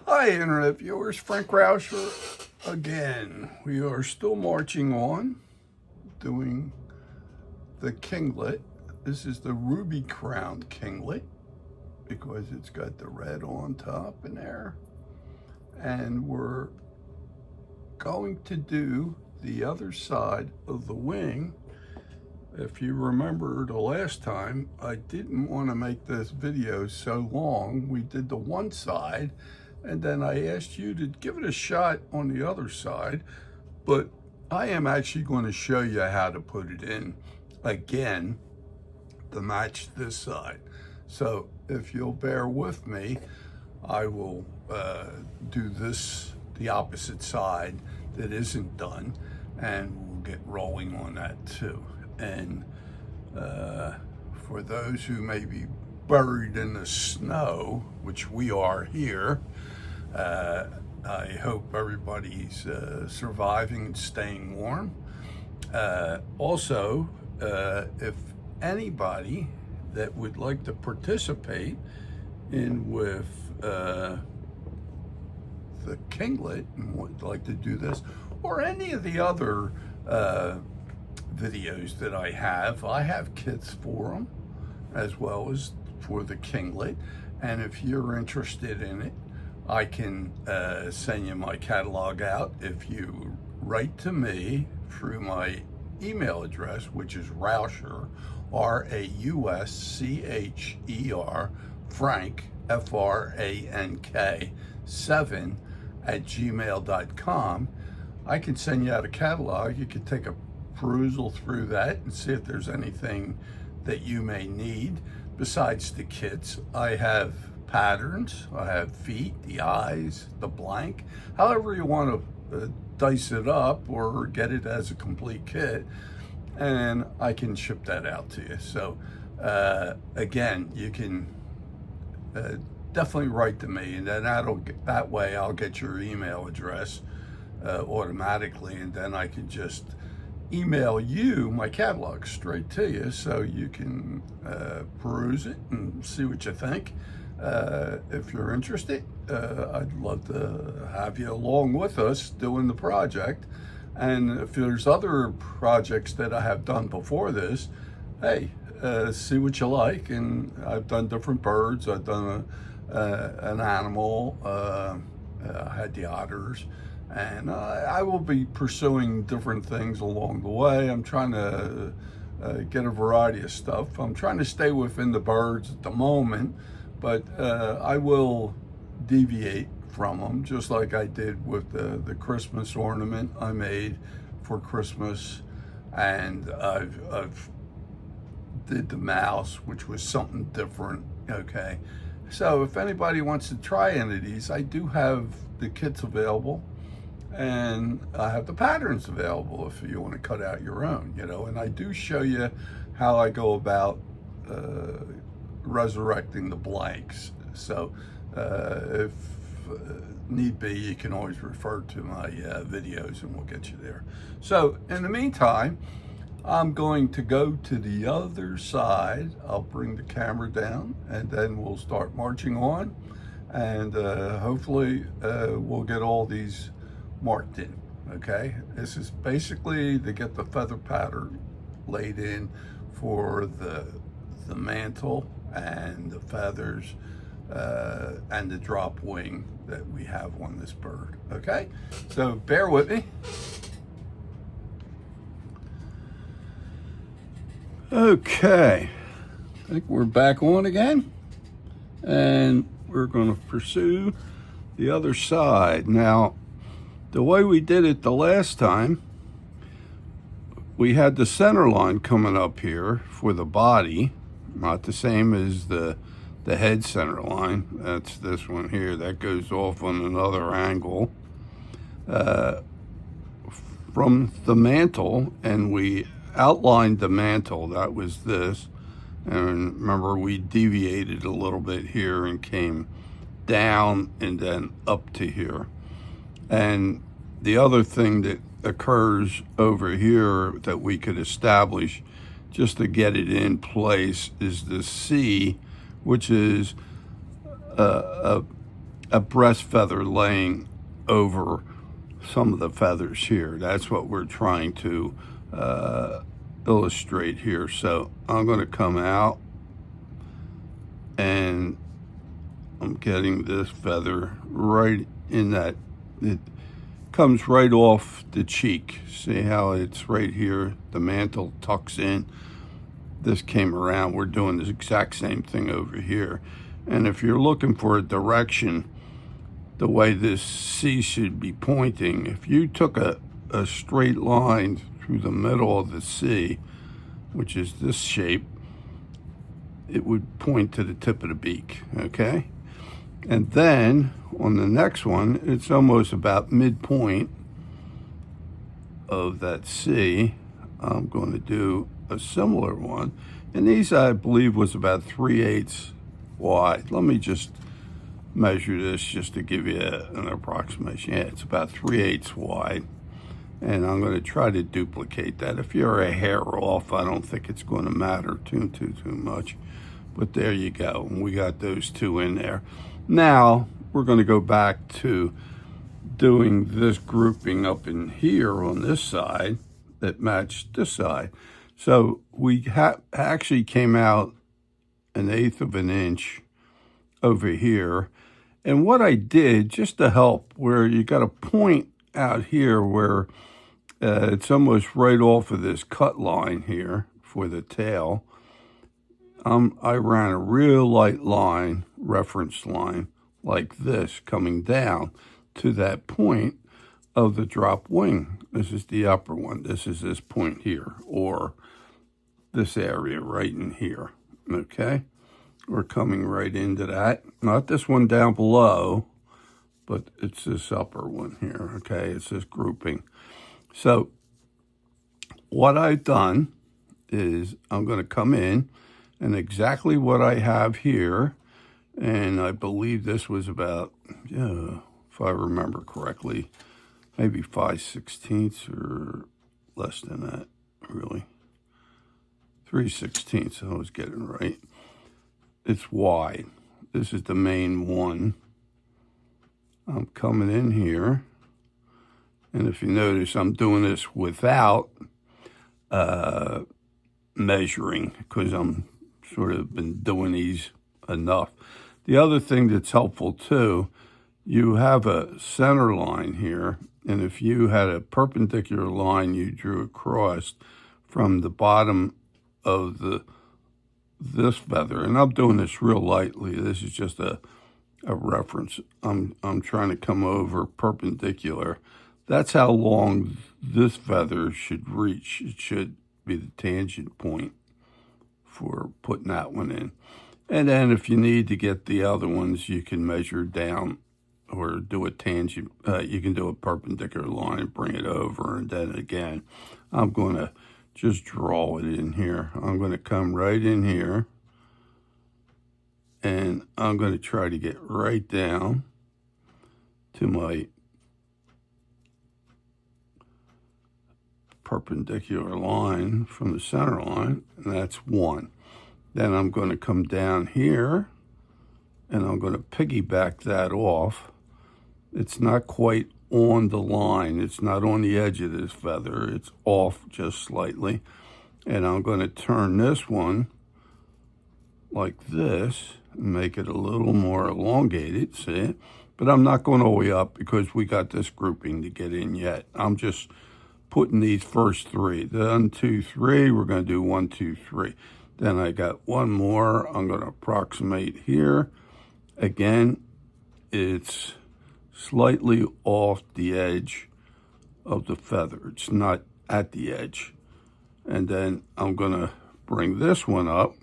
Hi, Internet viewers. Frank Rauscher again. We are still marching on, doing the kinglet. This is the ruby-crowned kinglet because it's got the red on top and there. And we're going to do the other side of the wing. If you remember the last time, I didn't want to make this video so long. We did the one side, and then I asked you to give it a shot on the other side, but I am actually going to show you how to put it in again to match this side. So if you'll bear with me, I will do this, the opposite side that isn't done, and we'll get rolling on that too. And for those who may be buried in the snow, which we are here, I hope everybody's surviving and staying warm. Also, if anybody that would like to participate in with the kinglet and would like to do this, or any of the other videos that I have kits for them as well as for the kinglet. And if you're interested in it, I can send you my catalog out if you write to me through my email address, which is Rauscher, R-A-U-S-C-H-E-R, Frank, F-R-A-N-K, 7 @gmail.com. I can send you out a catalog. You can take a perusal through that and see if there's anything that you may need. Besides the kits, I have patterns, I have feet, the eyes, the blank, however you want to dice it up or get it as a complete kit, and I can ship that out to you. So again, you can definitely write to me, and then that way I'll get your email address automatically, and then I can just email you my catalog straight to you so you can peruse it and see what you think. If you're interested, I'd love to have you along with us doing the project. And if there's other projects that I have done before this, hey, see what you like. And I've done different birds. I've done an animal. I had the otters. And I will be pursuing different things along the way. I'm trying to get a variety of stuff. I'm trying to stay within the birds at the moment, but I will deviate from them, just like I did with the Christmas ornament I made for Christmas. And I've did the mouse, which was something different, okay? So if anybody wants to try any of these, I do have the kits available. And I have the patterns available if you want to cut out your own, you know, and I do show you how I go about resurrecting the blanks. So if need be, you can always refer to my videos and we'll get you there. So in the meantime, I'm going to go to the other side. I'll bring the camera down and then we'll start marching on, and hopefully we'll get all these marked in. Okay, this is basically to get the feather pattern laid in for the mantle and the feathers and the drop wing that we have on this bird. Okay, so bear with me. Okay, I think we're back on again, and we're going to pursue the other side now. The way we did it the last time, we had the center line coming up here for the body, not the same as the head center line. That's this one here. That goes off on another angle from the mantle, and we outlined the mantle. That was this. And remember, we deviated a little bit here and came down and then up to here. And the other thing that occurs over here that we could establish just to get it in place is the C, which is a a breast feather laying over some of the feathers here. That's what we're trying to illustrate here. So I'm going to come out and I'm getting this feather right in that. It comes right off the cheek. See how it's right here? The mantle tucks in. This came around. We're doing the exact same thing over here. And if you're looking for a direction, the way this C should be pointing, if you took a straight line through the middle of the C, which is this shape, it would point to the tip of the beak, okay? And then on the next one, it's almost about midpoint of that C. I'm going to do a similar one. And these, I believe, was about 3/8 wide. Let me just measure this just to give you an approximation. Yeah, it's about 3/8 wide. And I'm going to try to duplicate that. If you're a hair off, I don't think it's going to matter too much. But there you go. We got those two in there. Now, we're going to go back to doing this grouping up in here on this side that matched this side. So we actually came out 1/8 of an inch over here. And what I did, just to help, where you got a point out here where it's almost right off of this cut line here for the tail, I ran a real light line, reference line, like this, coming down to that point of the drop wing. This is the upper one. This is this point here, or this area right in here, okay? We're coming right into that. Not this one down below, but it's this upper one here, okay? It's this grouping. So what I've done is I'm going to come in, and exactly what I have here, and I believe this was about, if I remember correctly, maybe 5/16 or less than that, really. 3/16, I was getting right. It's wide. This is the main one. I'm coming in here, and if you notice, I'm doing this without measuring, because I'm sort of been doing these enough. The other thing that's helpful too, you have a center line here, and if you had a perpendicular line you drew across from the bottom of this feather, and I'm doing this real lightly, this is just a reference. I'm trying to come over perpendicular. That's how long this feather should reach. It should be the tangent point for putting that one in. And then if you need to get the other ones, you can measure down or do a tangent. You can do a perpendicular line and bring it over. And then again, I'm going to just draw it in here. I'm going to come right in here, and I'm going to try to get right down to my perpendicular line from the center line, and that's one. Then I'm going to come down here, and I'm going to piggyback that off. It's not quite on the line. It's not on the edge of this feather. It's off just slightly. And I'm going to turn this one like this and make it a little more elongated, see it? But I'm not going all the way up because we got this grouping to get in yet. I'm just putting these first three. 1, 2, 3, we're going to do 1, 2, 3. Then I got one more. I'm going to approximate here. Again, it's slightly off the edge of the feather. It's not at the edge. And then I'm going to bring this one up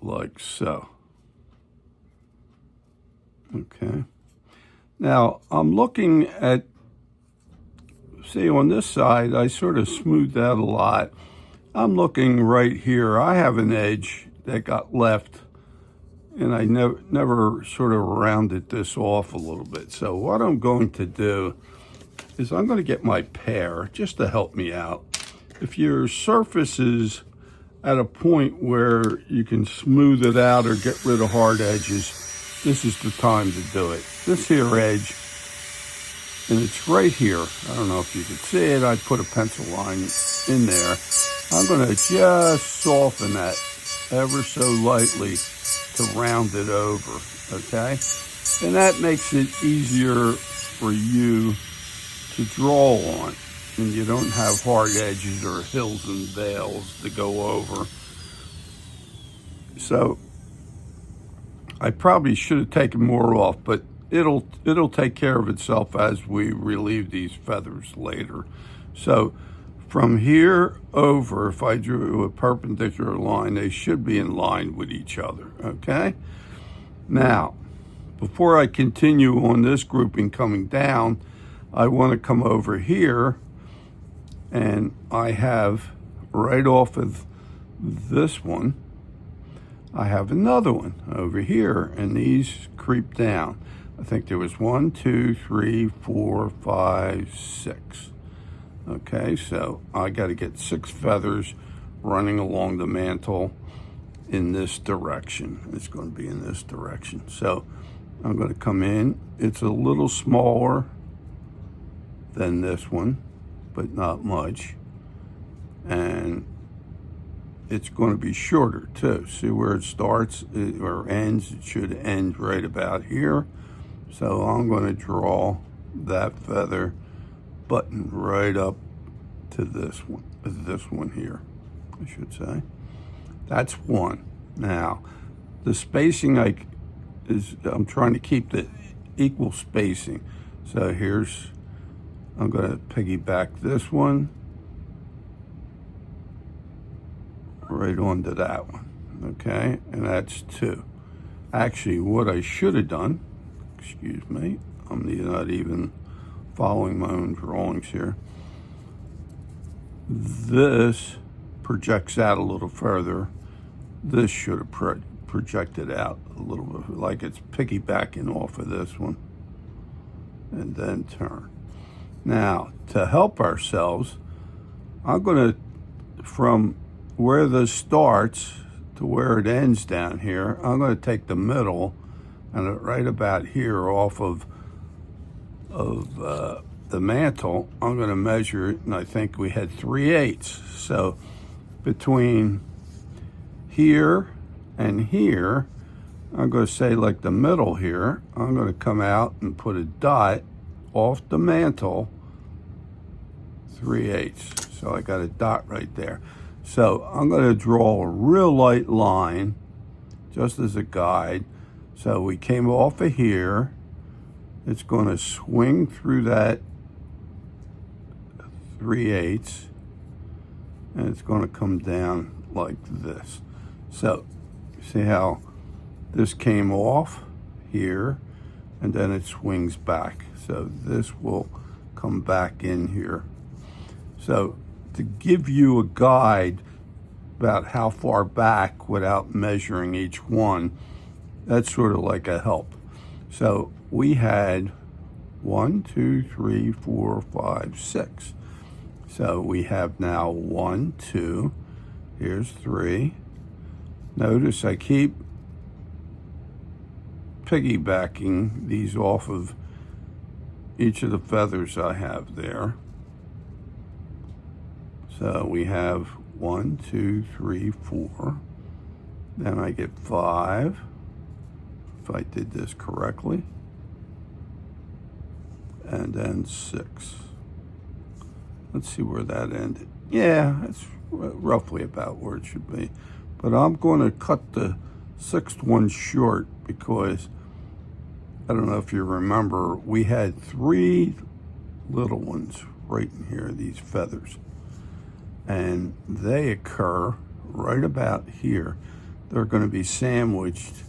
like so. Okay. Now, I'm looking at, see, on this side, I sort of smoothed out a lot. I'm looking right here. I have an edge that got left, and I never sort of rounded this off a little bit. So what I'm going to do is I'm going to get my pair just to help me out. If your surface is at a point where you can smooth it out or get rid of hard edges, this is the time to do it. This here edge, and it's right here. I don't know if you can see it. I put a pencil line in there. I'm going to just soften that ever so lightly to round it over, okay? And that makes it easier for you to draw on, and you don't have hard edges or hills and vales to go over. So I probably should have taken more off, but it'll take care of itself as we relieve these feathers later. So from here over, if I drew a perpendicular line, they should be in line with each other, okay? Now, before I continue on this grouping coming down, I want to come over here, and I have right off of this one, I have another one over here, and these creep down. I think there was 1, 2, 3, 4, 5, 6. Okay, so I got to get 6 feathers running along the mantle in this direction. It's going to be in this direction. So I'm going to come in. It's a little smaller than this one, but not much. And it's going to be shorter too. See where it starts or ends? It should end right about here. So I'm going to draw that feather button right up to this one here, I should say. That's one. Now, the spacing I'm trying to keep the equal spacing. So I'm going to piggyback this one right onto that one, okay? And that's 2. Actually, what I should have done, excuse me, I'm not even following my own drawings here. This projects out a little further. This should have projected out a little bit, like it's piggybacking off of this one, and then turn. Now, to help ourselves, I'm going to, from where this starts to where it ends down here, I'm going to take the middle and right about here off of the mantle. I'm going to measure it, and I think we had 3/8. So between here and here, I'm going to say like the middle here, I'm going to come out and put a dot off the mantle, 3/8. So I got a dot right there. So I'm going to draw a real light line just as a guide. So we came off of here. It's going to swing through that 3/8, and it's going to come down like this. So see how this came off here, and then it swings back. So this will come back in here. So to give you a guide about how far back without measuring each one, that's sort of like a help. So we had 1, 2, 3, 4, 5, 6. So we have now 1, 2, here's 3. Notice I keep piggybacking these off of each of the feathers I have there. So we have 1, 2, 3, 4. Then I get 5, if I did this correctly. And then 6. Let's see where that ended. Yeah, it's roughly about where it should be. But I'm going to cut the 6th one short because, I don't know if you remember, we had 3 little ones right in here, these feathers. And they occur right about here. They're going to be sandwiched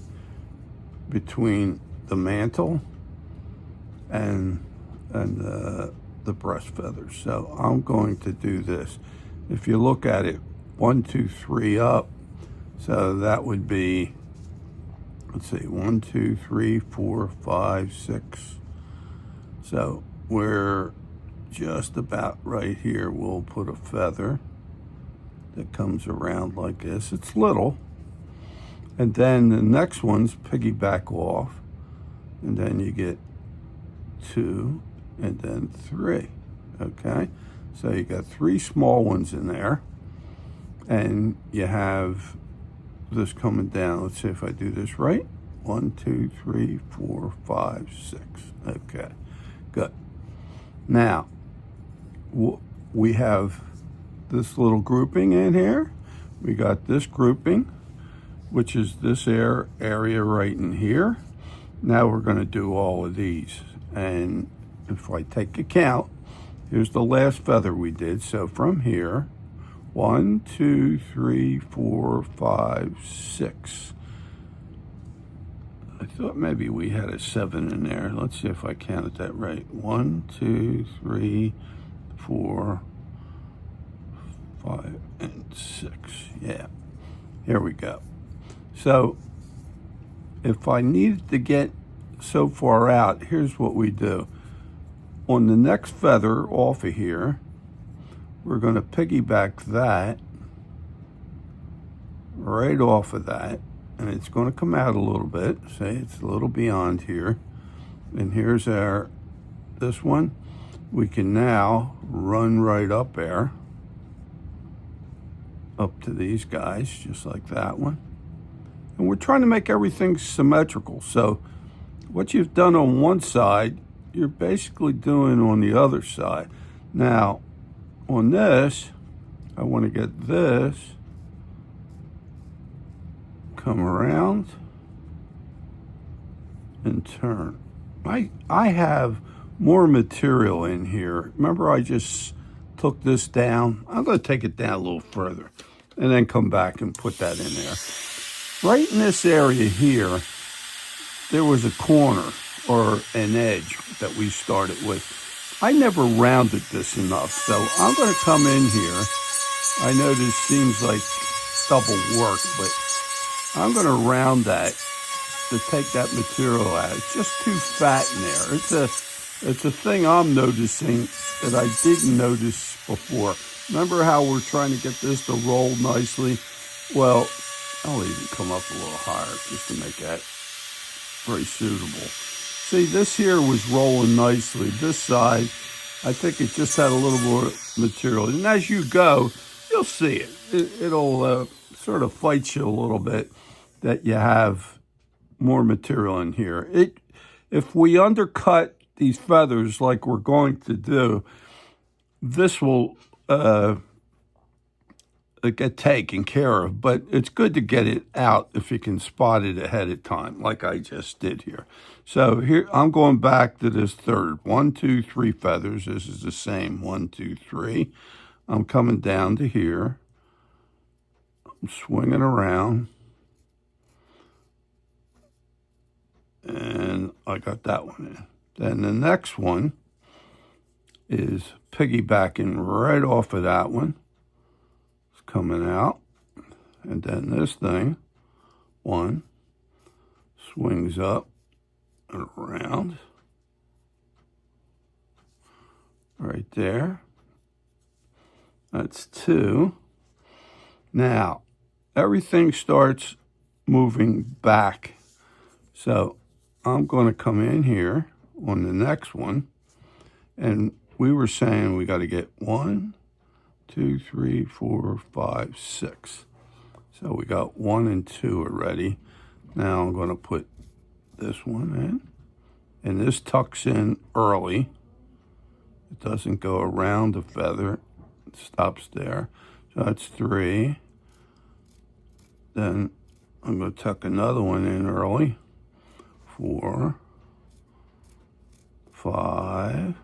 between the mantle and the breast feathers. So I'm going to do this. If you look at it, 1, 2, 3 up. So that would be, let's see, 1, 2, 3, 4, 5, 6. So we're just about right here. We'll put a feather that comes around like this. It's little. And then the next one's piggyback off. and then you get 2, and then 3. Okay, so you got 3 small ones in there, and you have this coming down. Let's see if I do this right. 1, 2, 3, 4, 5, 6. Okay, good. Now we have this little grouping in here. We got this grouping, which is this area right in here. Now we're going to do all of these, and if I take a count, here's the last feather we did. So from here, 1, 2, 3, 4, 5, 6. I thought maybe we had a 7 in there. Let's see if I counted that right. 1, 2, 3, 4, 5, and 6. Yeah, here we go. So if I needed to get so far out, here's what we do. On the next feather off of here, we're going to piggyback that right off of that, and it's going to come out a little bit. See, it's a little beyond here. And here's this one. We can now run right up there, up to these guys, just like that one. And we're trying to make everything symmetrical. So what you've done on one side, you're basically doing on the other side. Now, on this, I want to get this, come around, and turn. I have more material in here. Remember, I just took this down? I'm going to take it down a little further and then come back and put that in there. Right in this area here, there was a corner or an edge that we started with. I never rounded this enough, so I'm going to come in here. I know this seems like double work, but I'm going to round that to take that material out. It's just too fat in there. It's a thing I'm noticing that I didn't notice before. Remember how we're trying to get this to roll nicely? Well, I'll even come up a little higher just to make that very suitable. See, this here was rolling nicely. This side, I think it just had a little more material. And as you go, you'll see it. It'll sort of fight you a little bit that you have more material in here. If we undercut these feathers like we're going to do, this will get taken care of, but it's good to get it out if you can spot it ahead of time, like I just did here. So here, I'm going back to this third. 1, 2, 3 feathers. This is the same. 1, 2, 3. I'm coming down to here. I'm swinging around. And I got that one in. Then the next one is piggybacking right off of that one. It's coming out. And then this thing, one, swings up and around. Right there. That's 2. Now, everything starts moving back. So I'm going to come in here on the next one, and we were saying we got to get 1, 2, 3, 4, 5, 6. So we got 1 and 2 already. Now I'm going to put this one in, and this tucks in early. It doesn't go around the feather. It stops there. So that's 3. Then I'm going to tuck another one in early. 4, 5,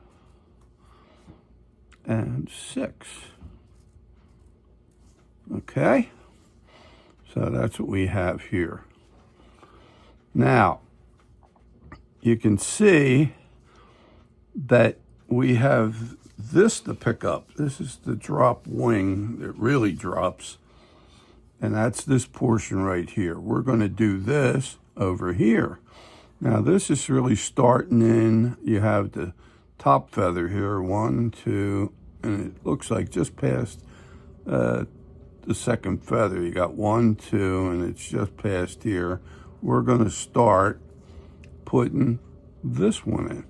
and 6. Okay, so that's what we have here. Now, you can see that we have this to pick up. This is the drop wing that really drops, and that's this portion right here. We're going to do this over here. Now this is really starting in, you have the top feather here, 1, 2, and it looks like just past the second feather. You got 1, 2, and it's just past here. We're going to start putting this one in,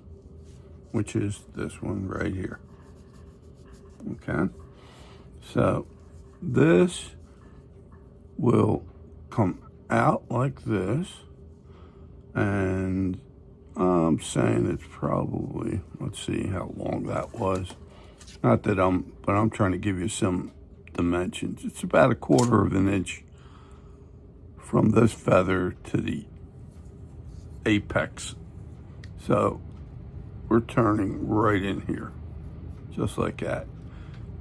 which is this one right here. Okay, so this will come out like this, and I'm saying it's probably, let's see how long that was. Not that but I'm trying to give you some dimensions. It's about 1/4 of an inch from this feather to the apex. So we're turning right in here, just like that.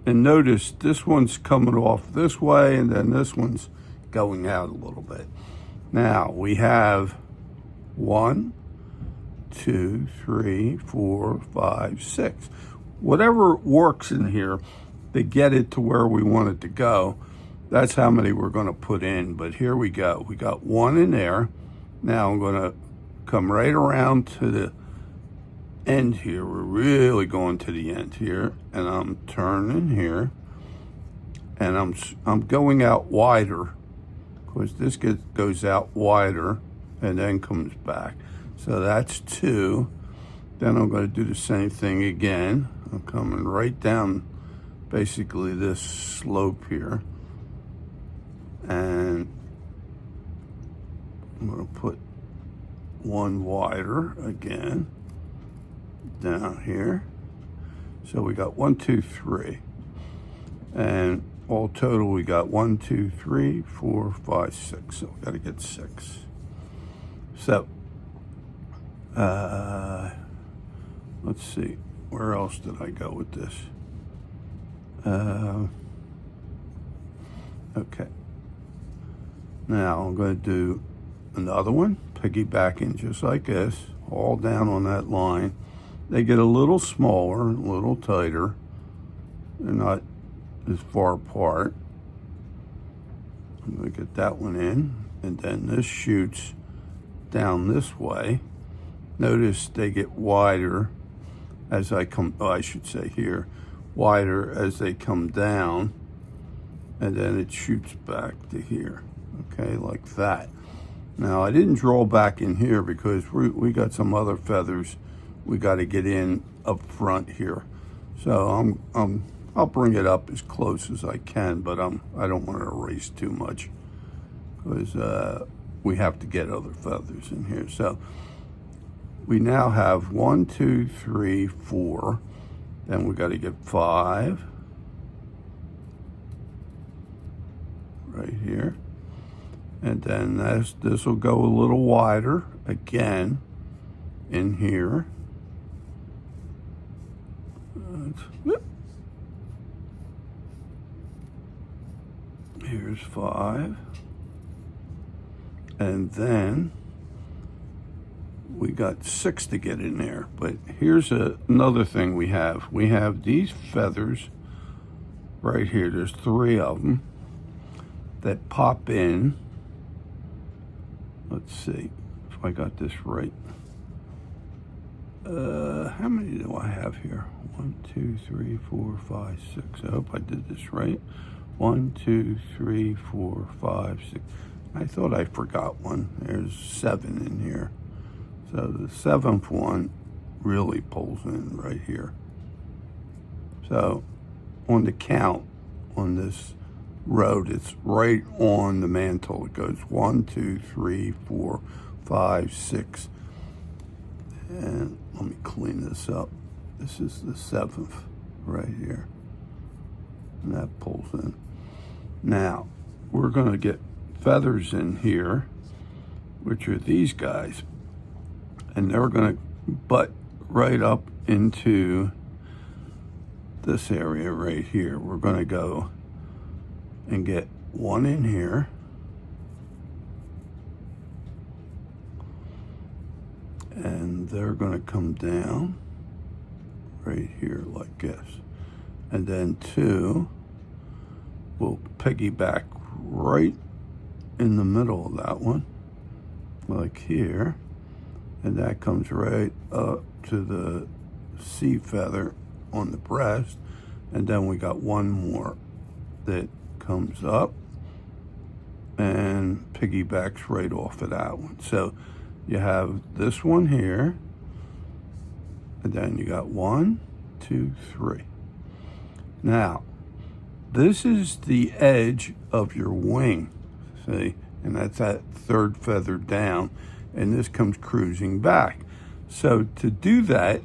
And notice this one's coming off this way, and then this one's going out a little bit. Now we have 1, 2, 3, 4, 5, 6. Whatever works in here to get it to where we want it to go, that's how many we're going to put in. But here we go. We got 1 in there. Now I'm going to come right around to the end here. We're really going to the end here, and I'm turning here, and I'm going out wider, because this goes out wider and then comes back. So that's 2. Then I'm going to do the same thing again. I'm coming right down basically this slope here, and I'm going to put 1 wider again down here. So we got 1, 2, 3, and all total we got 1, 2, 3, 4, 5, 6. So we got to get 6. So let's see, where else did I go with this? Okay, now I'm going to do another one, piggybacking just like this, all down on that line. They get a little smaller, a little tighter. They're not as far apart. I'm going to get that one in, and then this shoots down this way. Notice they get wider as I come, I should say here, wider as they come down, and then it shoots back to here, okay, like that. Now I didn't draw back in here because we got some other feathers we got to get in up front here. So I'll bring it up as close as I can, but I don't want to erase too much, because we have to get other feathers in here. So we now have 1, 2, 3, 4. Then we got to get 5 right here, and then this will go a little wider again in here. Here's 5, and then we got 6 to get in there. But here's another thing we have. We have these feathers right here. There's 3 of them that pop in. Let's see if I got this right. How many do I have here? 1, 2, 3, 4, 5, 6. I hope I did this right. 1, 2, 3, 4, 5, 6. I thought I forgot one. There's 7 in here. So the 7th one really pulls in right here. So on the count on this road, it's right on the mantle. It goes 1, 2, 3, 4, 5, 6. And let me clean this up. This is the 7th right here. And that pulls in. Now, we're going to get feathers in here, which are these guys. And they're going to butt right up into this area right here. We're going to go and get 1 in here. And they're going to come down right here like this. And then 2 will piggyback right in the middle of that one, like here. And that comes right up to the C feather on the breast. And then we got 1 more that comes up and piggybacks right off of that one. So you have this one here, And then you got 1, 2, 3. Now, this is the edge of your wing, see? And that's that third feather down, and this comes cruising back. So to do that,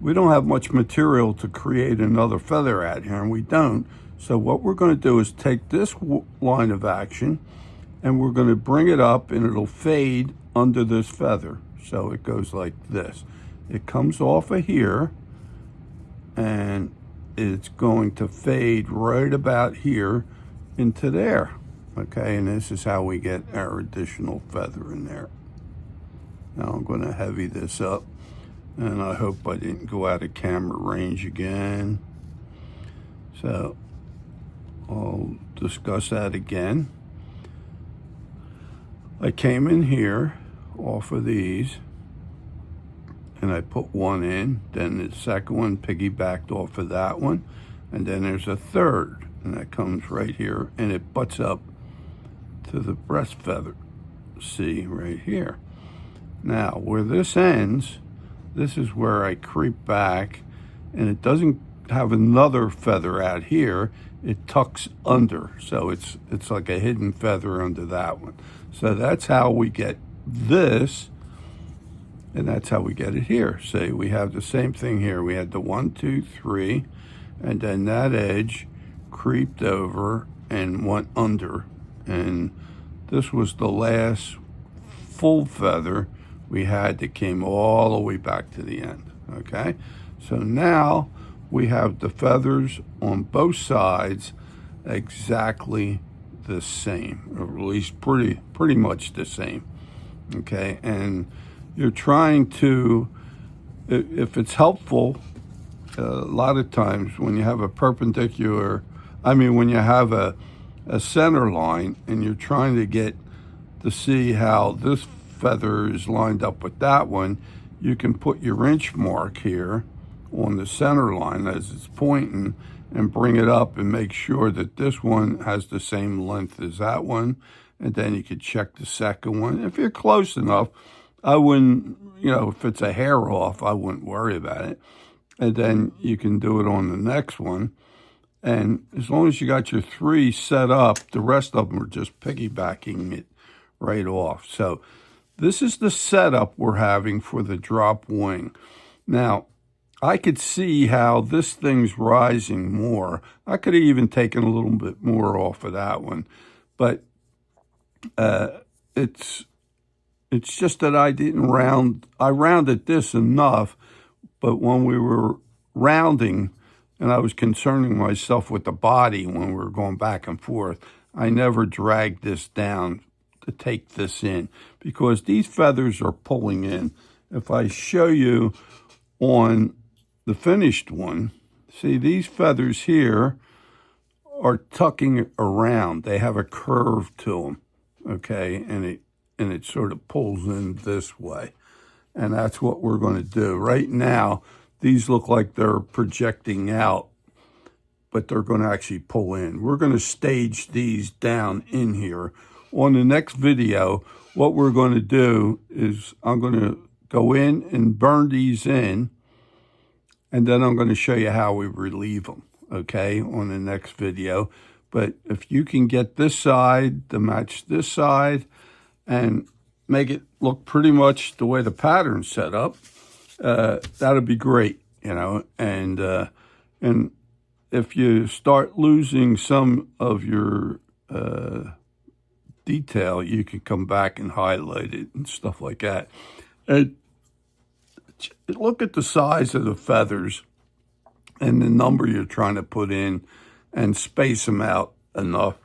we don't have much material to create another feather out here, and we don't. So what we're going to do is take this line of action, and we're going to bring it up, and it'll fade under this feather. So it goes like this. It comes off of here, and it's going to fade right about here into there. Okay, and this is how we get our additional feather in there. Now I'm going to heavy this up, and I hope I didn't go out of camera range again. So I'll discuss that again. I came in here off of these, and I put one in, then the second one piggybacked off of that one, and then there's a third, and that comes right here, and it butts up to the breast feather. See right here. Now where this ends, this is where I creep back, and it doesn't have another feather out here. It tucks under, so it's like a hidden feather under that one. So that's how we get this, and that's how we get it here. See, we have the same thing here. We had the 1, 2, 3, and then that edge creeped over and went under, and this was the last full feather we had that came all the way back to the end. Okay, so now we have the feathers on both sides exactly the same, or at least pretty much the same. Okay, and you're trying to, if it's helpful, a lot of times when you have a perpendicular, when you have a center line and you're trying to get to see how this feather is lined up with that one, you can put your inch mark here on the center line as it's pointing and bring it up and make sure that this one has the same length as that one, and then you could check the second one. If you're close enough, I wouldn't, if it's a hair off, I wouldn't worry about it. And then you can do it on the next one. And as long as you got your 3 set up, the rest of them are just piggybacking it right off. So this is the setup we're having for the drop wing. Now, I could see how this thing's rising more. I could have even taken a little bit more off of that one. But it's just that I didn't I rounded this enough, but when we were rounding, and I was concerning myself with the body when we were going back and forth, I never dragged this down to take this in, because these feathers are pulling in. If I show you on the finished one, see these feathers here are tucking around. They have a curve to them, okay, and it sort of pulls in this way. And that's what we're going to do. Right now, these look like they're projecting out, but they're going to actually pull in. We're going to stage these down in here. On the next video, what we're going to do is I'm going to go in and burn these in, and then I'm going to show you how we relieve them, okay, on the next video. But if you can get this side to match this side and make it look pretty much the way the pattern's set up, that'll be great, and if you start losing some of your detail, you can come back and highlight it and stuff like that. And look at the size of the feathers and the number you're trying to put in, and space them out enough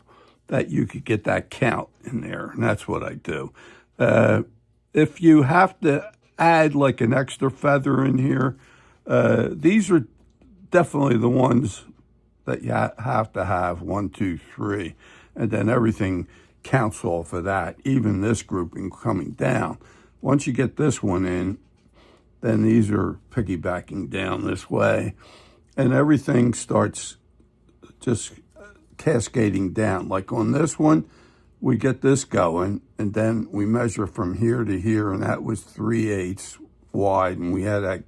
that you could get that count in there. And that's what I do. If you have to add like an extra feather in here, these are definitely the ones that you have to have, 1, 2, 3, and then everything counts off of that, even this grouping coming down. Once you get this one in, then these are piggybacking down this way, and everything starts just cascading down. Like on this one, we get this going, and then we measure from here to here, and that was 3/8 wide, and we had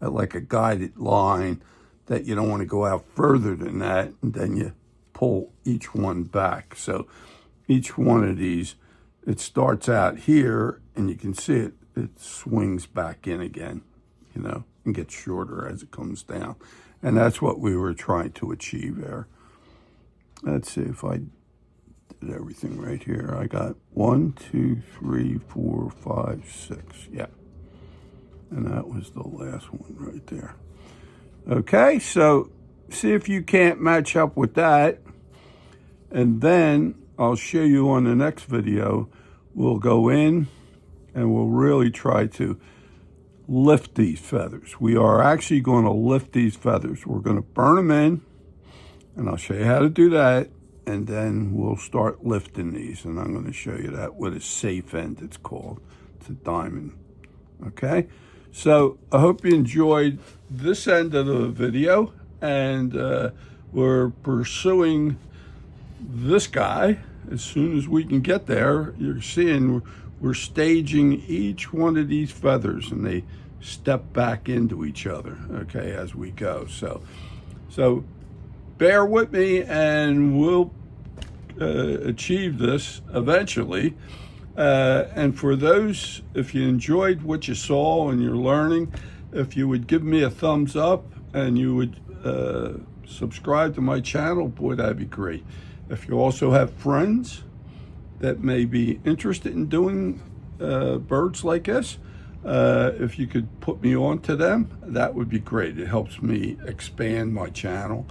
at like a guided line that you don't want to go out further than that, and then you pull each one back. So each one of these, it starts out here, and you can see it swings back in again, you know, and gets shorter as it comes down. And that's what we were trying to achieve there. Let's see if I did everything right here. I got 1, 2, 3, 4, 5, 6. Yeah. And that was the last one right there. Okay, so see if you can't match up with that. And then I'll show you on the next video. We'll go in and we'll really try to lift these feathers. We are actually going to lift these feathers. We're going to burn them in, and I'll show you how to do that. And then we'll start lifting these, and I'm going to show you that with a safe end, it's called. It's a diamond. Okay, so I hope you enjoyed this end of the video, and we're pursuing this guy as soon as we can get there. You're seeing we're staging each one of these feathers, and they step back into each other, okay, as we go. So bear with me, and we'll achieve this eventually. And for those, if you enjoyed what you saw and you're learning, if you would give me a thumbs up and you would subscribe to my channel, boy, that'd be great. If you also have friends that may be interested in doing birds like this, if you could put me on to them, that would be great. It helps me expand my channel,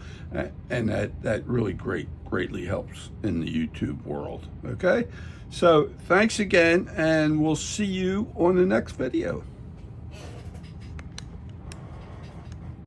and that really greatly helps in the YouTube world. Okay, so thanks again, and we'll see you on the next video.